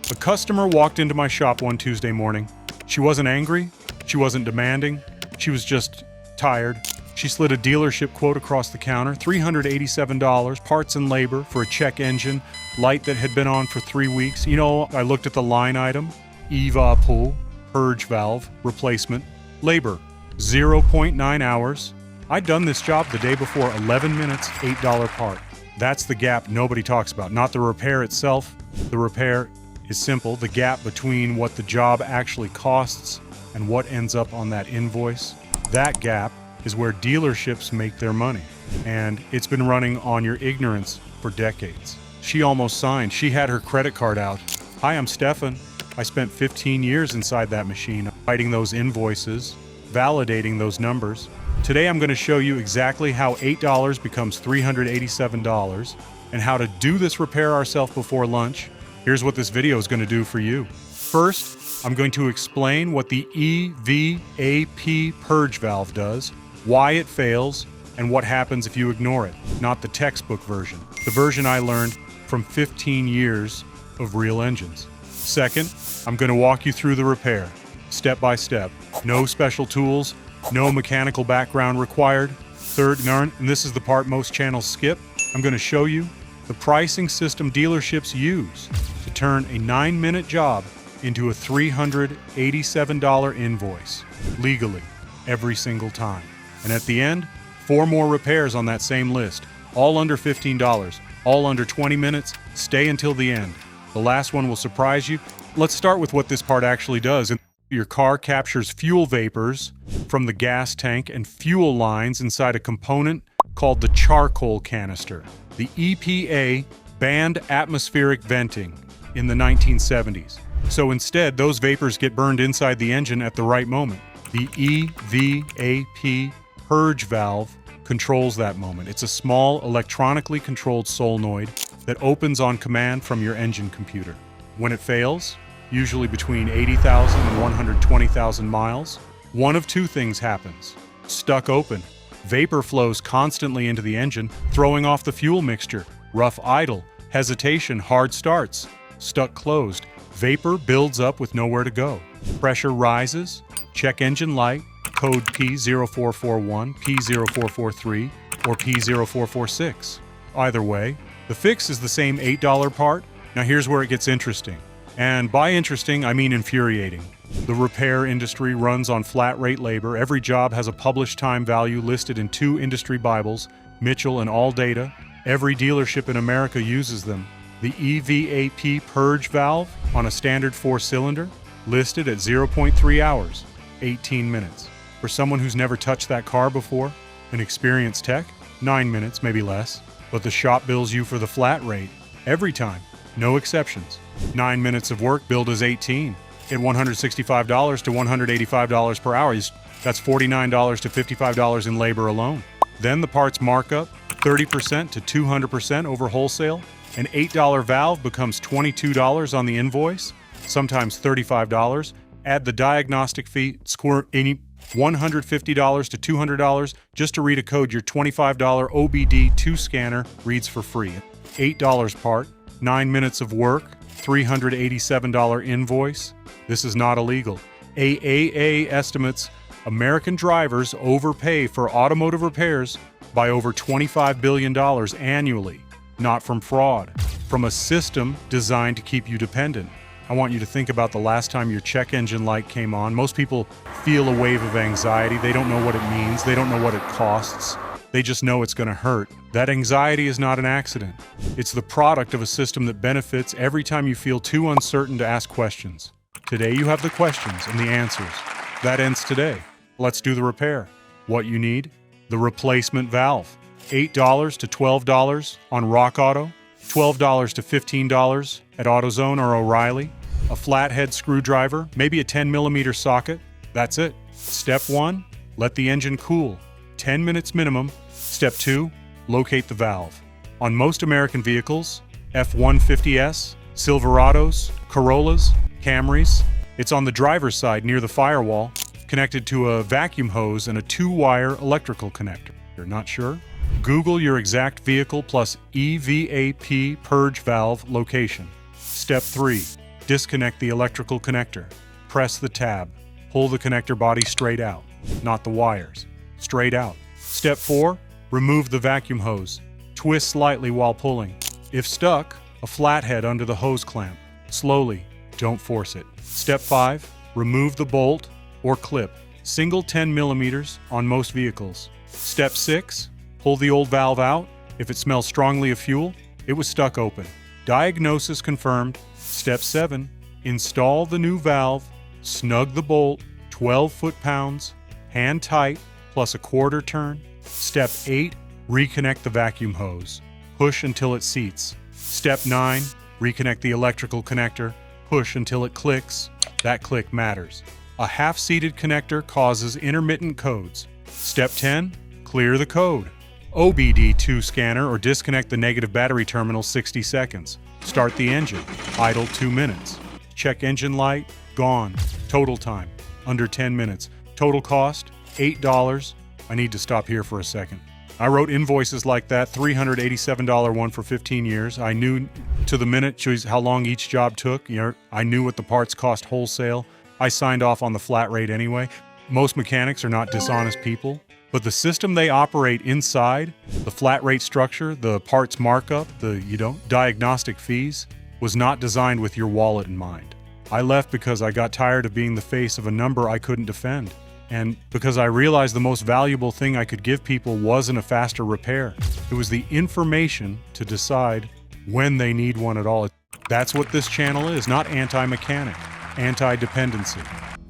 A customer walked into my shop one Tuesday morning. She wasn't angry, she wasn't demanding, she was just tired. She slid a dealership quote across the counter, $387, parts and labor for a check engine, light that had been on for 3 weeks. You know, I looked at the line item, EVAP, Purge valve, replacement, labor, 0.9 hours. I'd done this job the day before, 11 minutes, $8 part. That's the gap nobody talks about, not the repair itself. The repair is simple, the gap between what the job actually costs and what ends up on that invoice. That gap is where dealerships make their money. And it's been running on your ignorance for decades. She almost signed. She had her credit card out. Hi, I'm Stefan. I spent 15 years inside that machine, writing those invoices, validating those numbers. Today I'm going to show you exactly how $8 becomes $387 and how to do this repair ourselves before lunch. Here's what this video is going to do for you. First, I'm going to explain what the EVAP purge valve does, why it fails, and what happens if you ignore it, not the textbook version, the version I learned from 15 years of real engines. Second, I'm going to walk you through the repair, step by step. No special tools, no mechanical background required. Third, and this is the part most channels skip, I'm going to show you the pricing system dealerships use to turn a 9-minute job into a $387 invoice, legally, every single time. And at the end, 4 more repairs on that same list, all under $15, all under 20 minutes. Stay until the end. The last one will surprise you. Let's start with what this part actually does. Your car captures fuel vapors from the gas tank and fuel lines inside a component called the charcoal canister. The EPA banned atmospheric venting in the 1970s. So instead, those vapors get burned inside the engine at the right moment. The EVAP purge valve controls that moment. It's a small electronically controlled solenoid that opens on command from your engine computer. When it fails, usually between 80,000 and 120,000 miles, one of two things happens. Stuck open. Vapor flows constantly into the engine, throwing off the fuel mixture. Rough idle. Hesitation, hard starts. Stuck closed. Vapor builds up with nowhere to go. Pressure rises. Check engine light, code P0441, P0443, or P0446. Either way, the fix is the same $8 part. Now here's where it gets interesting. And by interesting, I mean infuriating. The repair industry runs on flat rate labor. Every job has a published time value listed in 2 industry Bibles, Mitchell and AllData. Every dealership in America uses them. The EVAP purge valve on a standard 4-cylinder, listed at 0.3 hours, 18 minutes. For someone who's never touched that car before, an experienced tech, 9 minutes, maybe less. But the shop bills you for the flat rate, every time, no exceptions. 9 minutes of work billed as 18. At $165 to $185 per hour, that's $49 to $55 in labor alone. Then the parts markup, 30% to 200% over wholesale. An $8 valve becomes $22 on the invoice, sometimes $35. Add the diagnostic fee, squirt any $150 to $200 just to read a code. Your $25 OBD2 scanner reads for free. $8 part, 9 minutes of work, $387 invoice. This is not illegal. AAA estimates American drivers overpay for automotive repairs by over $25 billion annually, not from fraud, from a system designed to keep you dependent. I want you to think about the last time your check engine light came on. Most people feel a wave of anxiety. They don't know what it means. They don't know what it costs. They just know it's going to hurt. That anxiety is not an accident. It's the product of a system that benefits every time you feel too uncertain to ask questions. Today you have the questions and the answers. That ends today. Let's do the repair. What you need? The replacement valve. $8 to $12 on Rock Auto, $12 to $15 at AutoZone or O'Reilly, a flathead screwdriver, maybe a 10mm socket. That's it. Step 1, let the engine cool. 10 minutes minimum. Step 2, locate the valve. On most American vehicles, F-150S, Silverados, Corollas, Camrys, it's on the driver's side near the firewall, connected to a vacuum hose and a 2-wire electrical connector. You're not sure? Google your exact vehicle plus EVAP purge valve location. Step 3. Disconnect the electrical connector. Press the tab. Pull the connector body straight out, not the wires. Straight out. Step 4. Remove the vacuum hose. Twist slightly while pulling. If stuck, a flathead under the hose clamp. Slowly, don't force it. Step 5. Remove the bolt or clip. Single 10 millimeters on most vehicles. Step 6. Pull the old valve out. If it smells strongly of fuel, it was stuck open. Diagnosis confirmed. Step 7. Install the new valve. Snug the bolt, 12 foot-pounds, hand tight, plus a quarter turn. Step 8. Reconnect the vacuum hose. Push until it seats. Step 9. Reconnect the electrical connector. Push until it clicks. That click matters. A half-seated connector causes intermittent codes. Step 10. Clear the code. OBD2 scanner or disconnect the negative battery terminal 60 seconds. Start the engine. Idle 2 minutes. Check engine light. Gone. Total time. Under 10 minutes. Total cost. $8. I need to stop here for a second. I wrote invoices like that, $387 one for 15 years. I knew to the minute how long each job took. I knew what the parts cost wholesale. I signed off on the flat rate anyway. Most mechanics are not dishonest people, but the system they operate inside, the flat rate structure, the parts markup, the diagnostic fees, was not designed with your wallet in mind. I left because I got tired of being the face of a number I couldn't defend. And because I realized the most valuable thing I could give people wasn't a faster repair. It was the information to decide when they need one at all. That's what this channel is, not anti-mechanic, anti-dependency.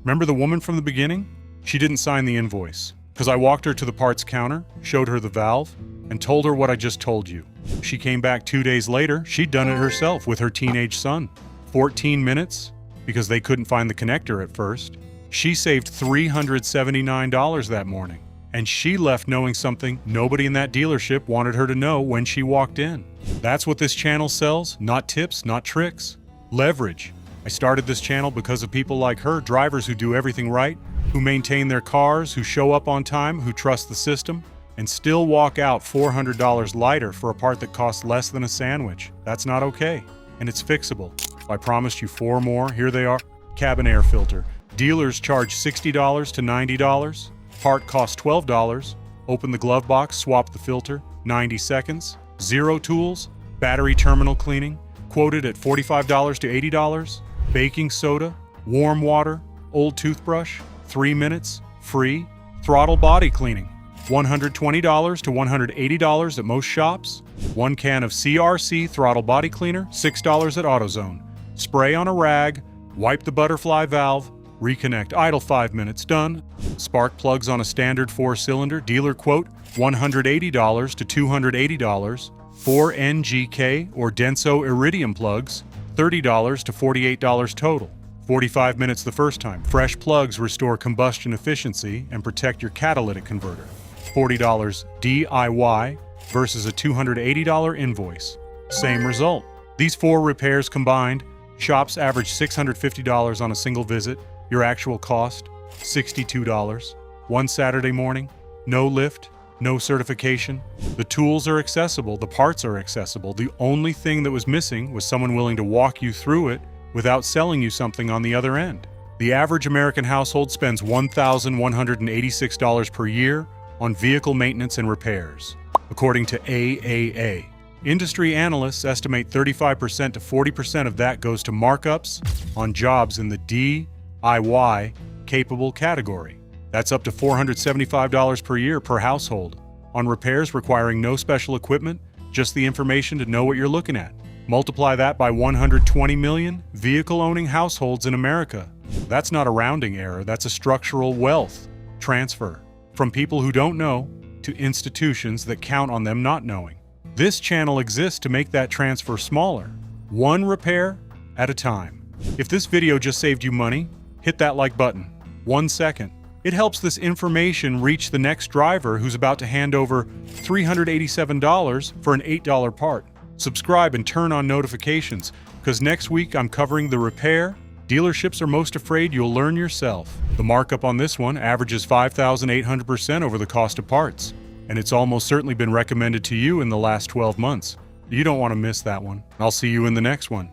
Remember the woman from the beginning? She didn't sign the invoice because I walked her to the parts counter, showed her the valve, and told her what I just told you. She came back 2 days later. She'd done it herself with her teenage son. 14 minutes, because they couldn't find the connector at first. She saved $379 that morning, and she left knowing something nobody in that dealership wanted her to know when she walked in. That's what this channel sells, not tips, not tricks. Leverage. I started this channel because of people like her, drivers who do everything right, who maintain their cars, who show up on time, who trust the system, and still walk out $400 lighter for a part that costs less than a sandwich. That's not okay, and it's fixable. I promised you 4 more. Here they are. Cabin air filter. Dealers charge $60 to $90. Part costs $12. Open the glove box, swap the filter, 90 seconds. Zero tools. Battery terminal cleaning, quoted at $45 to $80. Baking soda, warm water, old toothbrush, 3 minutes, free. Throttle body cleaning, $120 to $180 at most shops. 1 can of CRC throttle body cleaner, $6 at AutoZone. Spray on a rag, wipe the butterfly valve, reconnect, idle 5 minutes, done. Spark plugs on a standard 4-cylinder, dealer quote, $180 to $280. 4 NGK or Denso Iridium plugs, $30 to $48 total. 45 minutes the first time. Fresh plugs restore combustion efficiency and protect your catalytic converter. $40 DIY versus a $280 invoice. Same result. These 4 repairs combined, shops average $650 on a single visit. Your actual cost, $62. One Saturday morning, no lift, no certification. The tools are accessible, the parts are accessible. The only thing that was missing was someone willing to walk you through it without selling you something on the other end. The average American household spends $1,186 per year on vehicle maintenance and repairs, according to AAA. Industry analysts estimate 35% to 40% of that goes to markups on jobs in the DIY capable category. That's up to $475 per year per household. On repairs requiring no special equipment, just the information to know what you're looking at. Multiply that by 120 million vehicle-owning households in America. That's not a rounding error, that's a structural wealth transfer from people who don't know to institutions that count on them not knowing. This channel exists to make that transfer smaller, one repair at a time. If this video just saved you money, hit that like button. 1 second. It helps this information reach the next driver who's about to hand over $387 for an $8 part. Subscribe and turn on notifications, because next week I'm covering the repair dealerships are most afraid you'll learn yourself. The markup on this one averages 5,800% over the cost of parts, and it's almost certainly been recommended to you in the last 12 months. You don't want to miss that one. I'll see you in the next one.